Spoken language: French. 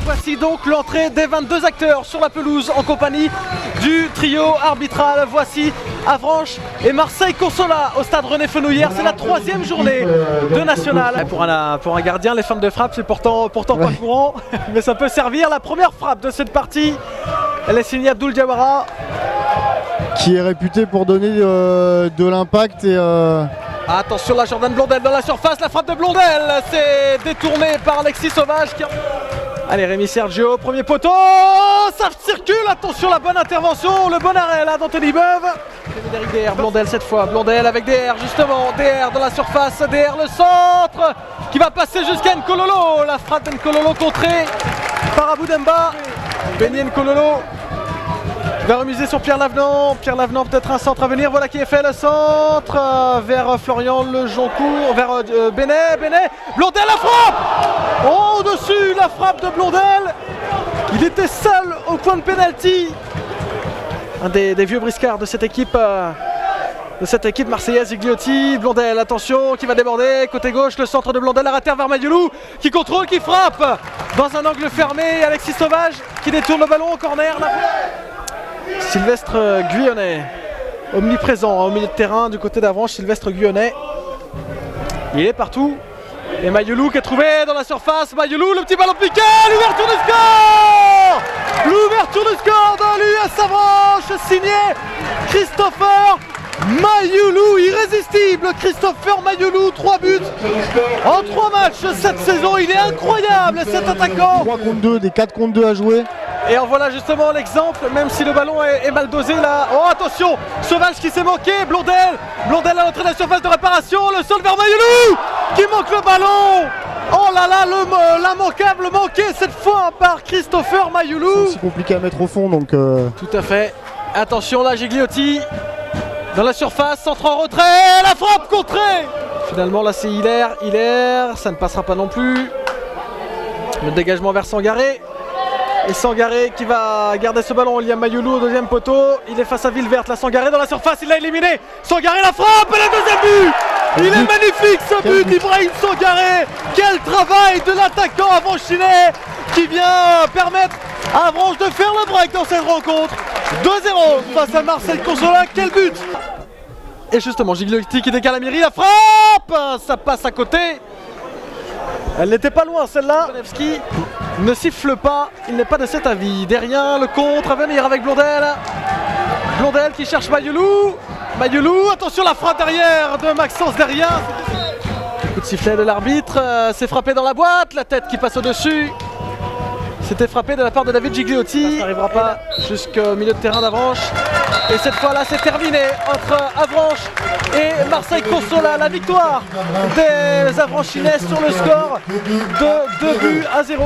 Voici donc l'entrée des 22 acteurs sur la pelouse en compagnie du trio arbitral. Voici Avranches et Marseille Consolat au stade René Fenouillère. C'est la 3e journée de national. Pour un gardien, les fins de frappe, c'est pourtant pas courant, mais ça peut servir. La première frappe de cette partie, elle est signée Abdoul Diawara, qui est réputé pour donner de l'impact et attention, la Jordan Blondel dans la surface, la frappe de Blondel, c'est détourné par Alexis Sauvage. Allez, Rémi Sergio, premier poteau, ça circule, attention, la bonne intervention, le bon arrêt là d'Anthony Beuve. DR, Blondel cette fois, Blondel avec DR justement, DR dans la surface, DR le centre qui va passer jusqu'à Nkololo, la frappe d'Nkololo contrée par Abou Demba. Benny Nkololo qui va remiser sur Pierre Lavenant, peut-être un centre à venir, voilà qui est fait, le centre vers Florian Lejoncourt, vers Benet, Blondel la frappe, au-dessus la frappe de Blondel, il était seul au point de pénalty, un des vieux briscards de cette équipe marseillaise, Gigliotti. Blondel, attention, qui va déborder, côté gauche, le centre de Blondel, à terre vers Mayoulou, qui contrôle, qui frappe, dans un angle fermé, Alexis Sauvage, qui détourne le ballon au corner. Sylvestre Guyonnet, omniprésent au milieu de terrain du côté d'Avranches. Sylvestre Guyonnet, il est partout. Et Mayoulou qui est trouvé dans la surface. Mayoulou, le petit ballon piqué, l'ouverture du score, de l'US Avranches, signé Christopher Mayoulou, irrésistible. Christopher Mayoulou, 3 buts en 3 matchs cette saison. Il est incroyable cet attaquant. 3 contre 2, des 4 contre 2 à jouer. Et en voilà justement l'exemple, même si le ballon est mal dosé là. Oh attention, Sauvage qui s'est moqué, Blondel à l'entrée de la surface de réparation, le sol vers Mayoulou qui manque le ballon. Oh là là, l'immanquable manqué cette fois par Christopher Mayoulou. C'est aussi compliqué à mettre au fond donc Tout à fait. Attention là, Gigliotti dans la surface, centre en retrait, la frappe contrée. Finalement là c'est Hilaire, ça ne passera pas non plus. Le dégagement vers Sangaré. Et Sangaré qui va garder ce ballon, il y a Mayoulou au deuxième poteau, il est face à Villeverte, la Sangaré dans la surface, il l'a éliminé, Sangaré la frappe et le deuxième but. Il est magnifique ce but d'Ibrahim Sangaré. Quel travail de l'attaquant avranchinais qui vient permettre à Avranches de faire le break dans cette rencontre. 2-0 face à Marseille Consolat, quel but. Et justement Gigliotti qui décale à Miri, la frappe, ça passe à côté. Elle n'était pas loin celle-là. Konevski ne siffle pas, il n'est pas de cet avis. Derrière le contre à venir avec Blondel. Blondel qui cherche Mayoulou. Attention la frappe derrière de Maxence Derrien. Coup de sifflet de l'arbitre, c'est frappé dans la boîte, la tête qui passe au-dessus. C'était frappé de la part de David Gigliotti. Ça n'arrivera pas jusqu'au milieu de terrain d'Avranches. Et cette fois-là, c'est terminé entre Avranches et Marseille Consolat. La victoire des Avranchinais sur le score de 2 buts à 0.